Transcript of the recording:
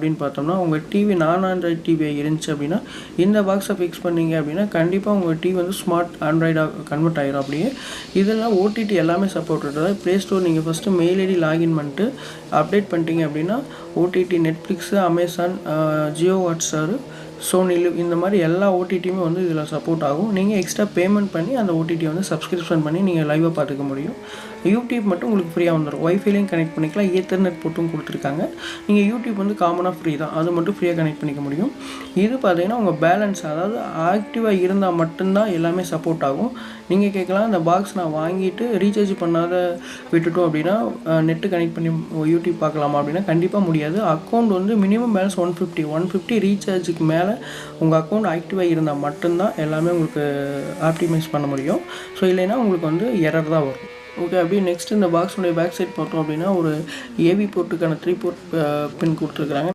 அப்படின்னு பார்த்தோம்னா உங்கள் டிவி நான் ஆண்ட்ராய்ட் டிவியாக இருந்துச்சு அப்படின்னா இந்த பாக்ஸை ஃபிக்ஸ் பண்ணிங்க அப்படின்னா கண்டிப்பாக உங்கள் டிவி வந்து ஸ்மார்ட் ஆண்ட்ராய்டாக கன்வெர்ட் ஆகிரும். அப்படியே இதெல்லாம் ஓடிடி எல்லாமே சப்போர்ட் பண்ணுறது. ப்ளே ஸ்டோர் நீங்கள் ஃபஸ்ட்டு மெயில் ஐடி லாகின் பண்ணிட்டு அப்டேட் பண்ணிட்டீங்க அப்படின்னா OTT Netflix, Amazon, Jio Hotstar, Sony LIV இந்த மாதிரி எல்லா ஓடிடியுமே வந்து இதில் சப்போர்ட் ஆகும். நீங்கள் எக்ஸ்ட்ரா பேமெண்ட் பண்ணி அந்த ஓடிடியை வந்து சப்ஸ்கிரிப்ஷன் பண்ணி நீங்கள் லைவாக பார்த்துக்க முடியும். யூடியூப் மட்டும் உங்களுக்கு ஃப்ரீயாக வந்துடும். ஒய்ஃபைலையும் கனெக்ட் பண்ணிக்கலாம், ஈத்தர்நெட் போட்டும் கொடுத்துருக்காங்க. நீங்கள் யூடியூப் வந்து காமனாக ஃப்ரீ தான், அது மட்டும் ஃப்ரீயாக கனெக்ட் பண்ணிக்க முடியும். இது பார்த்தீங்கன்னா உங்கள் பேலன்ஸ், அதாவது ஆக்டிவாக இருந்தால் மட்டும்தான் எல்லாமே சப்போர்ட் ஆகும். நீங்கள் கேட்கலாம், இந்த பாக்ஸ் நான் வாங்கிட்டு ரீசார்ஜ் பண்ணாத விட்டுட்டோம் அப்படின்னா நெட்டு கனெக்ட் பண்ணி யூடியூப் பார்க்கலாமா அப்படின்னா கண்டிப்பாக முடியாது. அக்கௌண்ட் வந்து மினிமம் பேலன்ஸ் 150 ரீசார்ஜுக்கு மேலே உங்கள் அக்கௌண்ட் ஆக்டிவாக இருந்தால் மட்டும்தான் எல்லாமே உங்களுக்கு ஆப்டிமைஸ் பண்ண முடியும். ஸோ இல்லைன்னா உங்களுக்கு வந்து எரர் தான் வரும். ஓகே, அப்படியே நெக்ஸ்ட் இந்த பாக்ஸுடைய பேக் சைட் பார்த்தோம் அப்படின்னா ஒரு ஏவி போர்ட்டுக்கான 3 போர்ட் பின் கொடுத்துருக்குறாங்க.